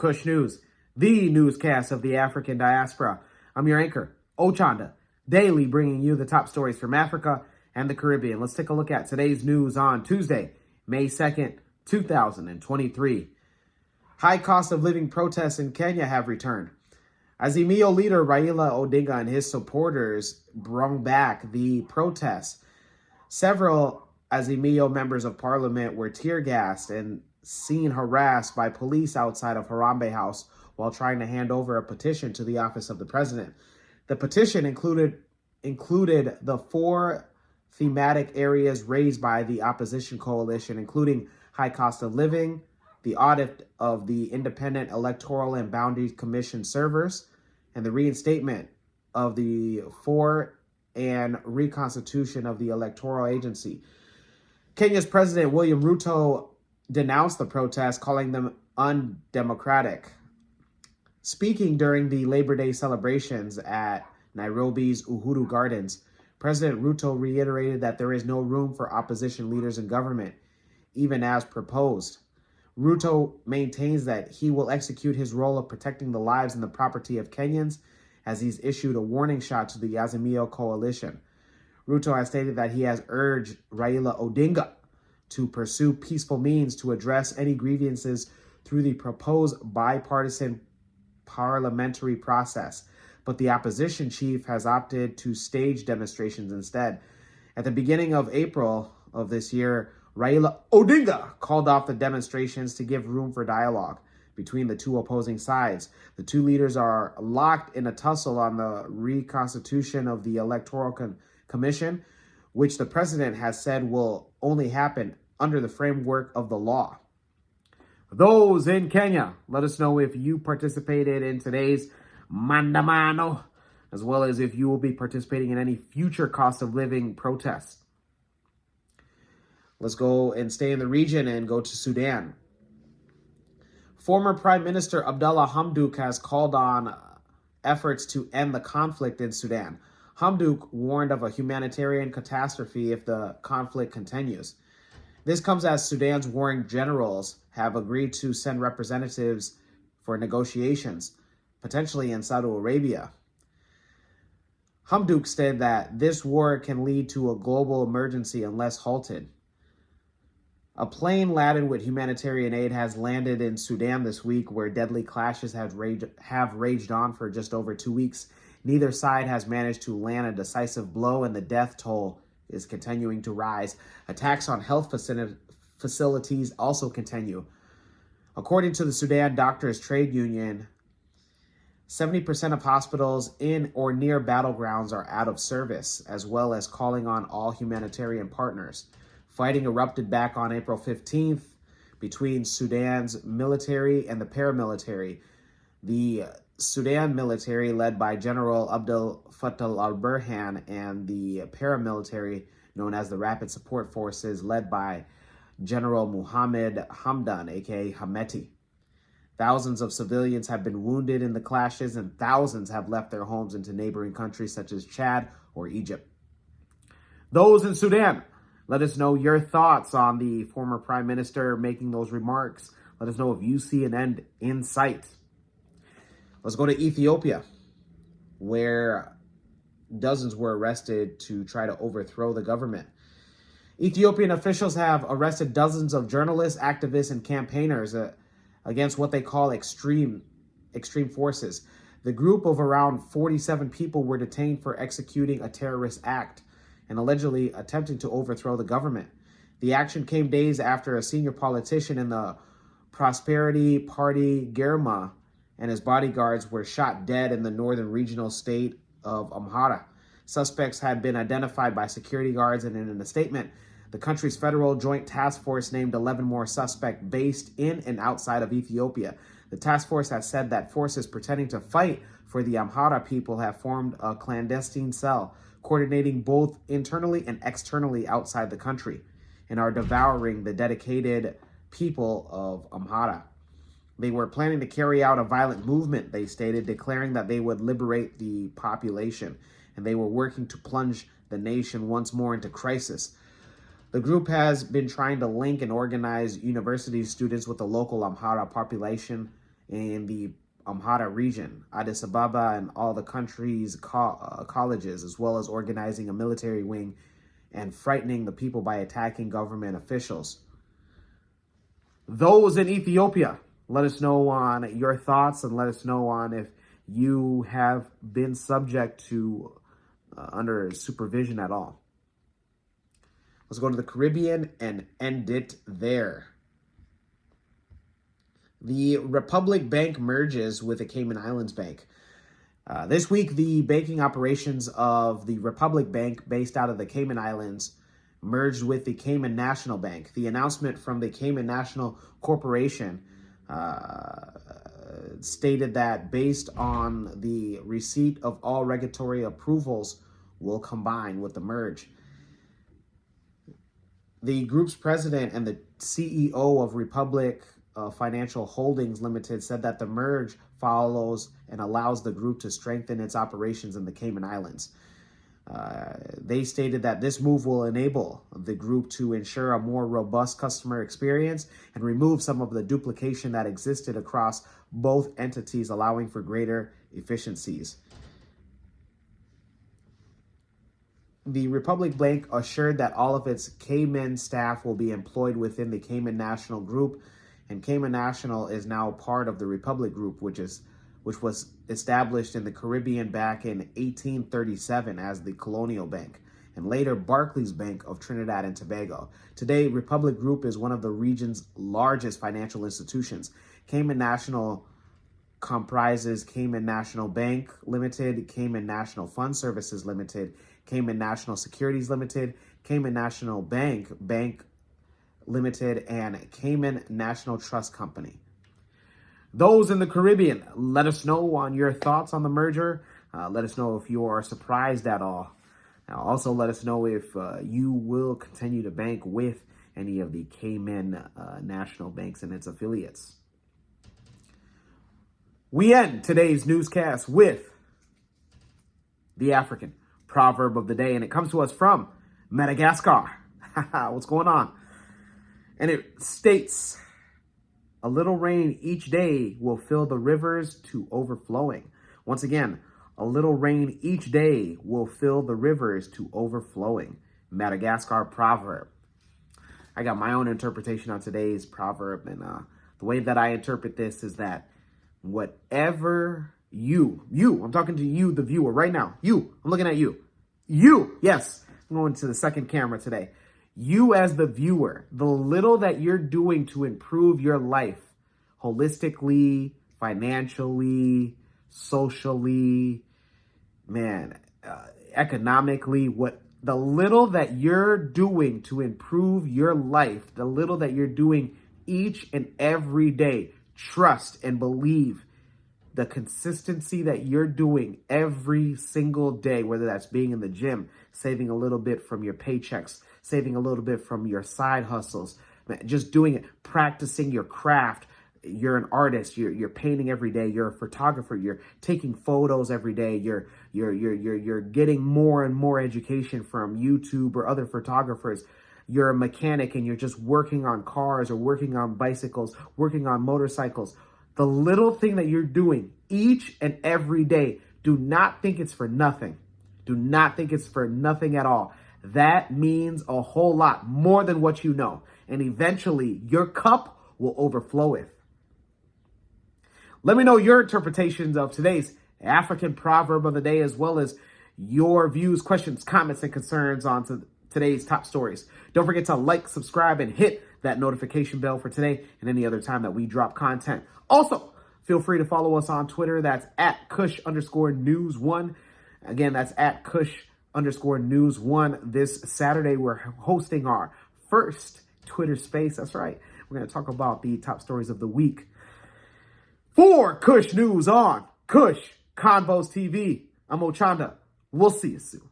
Kush News, the newscast of the African diaspora. I'm your anchor, Ochanda, daily bringing you the top stories from Africa and the Caribbean. Let's take a look at today's news on Tuesday, May 2nd, 2023. High cost of living protests in Kenya have returned. Azimio leader Raila Odinga and his supporters brought back the protests. Several Azimio members of parliament were tear gassed and seen harassed by police outside of Harambee House while trying to hand over a petition to the office of the president. The petition included the four thematic areas raised by the opposition coalition, including high cost of living, the audit of the Independent Electoral and Boundary Commission servers, and the reinstatement of the and reconstitution of the electoral agency. Kenya's President William Ruto denounced the protests, calling them undemocratic. Speaking during the Labor Day celebrations at Nairobi's Uhuru Gardens, President Ruto reiterated that there is no room for opposition leaders in government, even as proposed. Ruto maintains that he will execute his role of protecting the lives and the property of Kenyans, as he's issued a warning shot to the Azimio coalition. Ruto has stated that he has urged Raila Odinga to pursue peaceful means to address any grievances through the proposed bipartisan parliamentary process, but the opposition chief has opted to stage demonstrations instead. At the beginning of April of this year, Raila Odinga called off the demonstrations to give room for dialogue between the two opposing sides. The two leaders are locked in a tussle on the reconstitution of the Electoral Commission, which the president has said will only happen under the framework of the law. Those in Kenya, let us know if you participated in today's Mandamano, as well as if you will be participating in any future cost of living protests. Let's go and stay in the region and go to Sudan. Former Prime Minister Abdallah Hamdok has called on efforts to end the conflict in Sudan. Hamdok warned of a humanitarian catastrophe if the conflict continues. This comes as Sudan's warring generals have agreed to send representatives for negotiations, potentially in Saudi Arabia. Hamdok said that this war can lead to a global emergency unless halted. A plane laden with humanitarian aid has landed in Sudan this week, where deadly clashes have raged on for just over 2 weeks. Neither side has managed to land a decisive blow, and the death toll is continuing to rise. Attacks on health facilities also continue. According to the Sudan Doctors Trade Union, 70% of hospitals in or near battlegrounds are out of service, as well as calling on all humanitarian partners. Fighting erupted back on April 15th between Sudan's military and the paramilitary. The Sudan military, led by General Abdel Fattah al-Burhan, and the paramilitary, known as the Rapid Support Forces, led by General Muhammad Hamdan, aka Hameti. Thousands of civilians have been wounded in the clashes, and thousands have left their homes into neighboring countries such as Chad or Egypt. Those in Sudan, let us know your thoughts on the former prime minister making those remarks. Let us know if you see an end in sight. Let's go to Ethiopia, where dozens were arrested to try to overthrow the government. Ethiopian officials have arrested dozens of journalists, activists, and campaigners against what they call extreme forces. The group of around 47 people were detained for executing a terrorist act and allegedly attempting to overthrow the government. The action came days after a senior politician in the Prosperity Party, Girma, and his bodyguards were shot dead in the northern regional state of Amhara. Suspects had been identified by security guards, and in a statement, the country's federal joint task force named 11 more suspects based in and outside of Ethiopia. The task force has said that forces pretending to fight for the Amhara people have formed a clandestine cell, coordinating both internally and externally outside the country, and are devouring the dedicated people of Amhara. They were planning to carry out a violent movement, they stated, declaring that they would liberate the population, and they were working to plunge the nation once more into crisis. The group has been trying to link and organize university students with the local Amhara population in the Amhara region, Addis Ababa, and all the country's colleges, as well as organizing a military wing and frightening the people by attacking government officials. Those in Ethiopia, let us know on your thoughts, and let us know on if you have been subject to under supervision at all. Let's go to the Caribbean and end it there. The Republic Bank merges with the Cayman Islands Bank. This week, the banking operations of the Republic Bank, based out of the Cayman Islands, merged with the Cayman National Bank. The announcement from the Cayman National Corporation stated that based on the receipt of all regulatory approvals, will combine with the merge. The group's president and the CEO of Republic Financial Holdings Limited said that the merge follows and allows the group to strengthen its operations in the Cayman Islands. They stated that this move will enable the group to ensure a more robust customer experience and remove some of the duplication that existed across both entities, allowing for greater efficiencies. The Republic Bank assured that all of its Cayman staff will be employed within the Cayman National Group, and Cayman National is now part of the Republic Group, which was established in the Caribbean back in 1837 as the Colonial Bank, and later Barclays Bank of Trinidad and Tobago. Today, Republic Group is one of the region's largest financial institutions. Cayman National comprises Cayman National Bank Limited, Cayman National Fund Services Limited, Cayman National Securities Limited, Cayman National Bank Limited, and Cayman National Trust Company. Those in the Caribbean, let us know on your thoughts on the merger. Let us know if you are surprised at all. Also, let us know if you will continue to bank with any of the Cayman National Banks and its affiliates. We end today's newscast with the African proverb of the day, and it comes to us from Madagascar. What's going on? And it states, a little rain each day will fill the rivers to overflowing. Once again, a little rain each day will fill the rivers to overflowing. Madagascar proverb. I got my own interpretation on today's proverb, and the way that I interpret this is that whatever I'm talking to you, the viewer, right now. I'm looking at you. Yes, I'm going to the second camera today. You as the viewer, the little that you're doing to improve your life holistically, financially, socially, economically, the little that you're doing to improve your life, the little that you're doing each and every day, trust and believe the consistency that you're doing every single day, whether that's being in the gym, saving a little bit from your paychecks, saving a little bit from your side hustles, just doing it, practicing your craft. You're an artist, you're painting every day, you're a photographer, you're taking photos every day, you're getting more and more education from YouTube or other photographers. You're a mechanic and you're just working on cars or working on bicycles, working on motorcycles. The little thing that you're doing each and every day, do not think it's for nothing. Do not think it's for nothing at all. That means a whole lot more than what you know. And eventually your cup will overflow it. Let me know your interpretations of today's African proverb of the day, as well as your views, questions, comments, and concerns on today's top stories. Don't forget to like, subscribe, and hit that notification bell for today and any other time that we drop content. Also, feel free to follow us on Twitter. That's at Kush_News1. Again, that's at Kush_News1. This Saturday, we're hosting our first Twitter space. That's right. We're going to talk about the top stories of the week. For Kush News on Kush Convos TV, I'm Ochanda. We'll see you soon.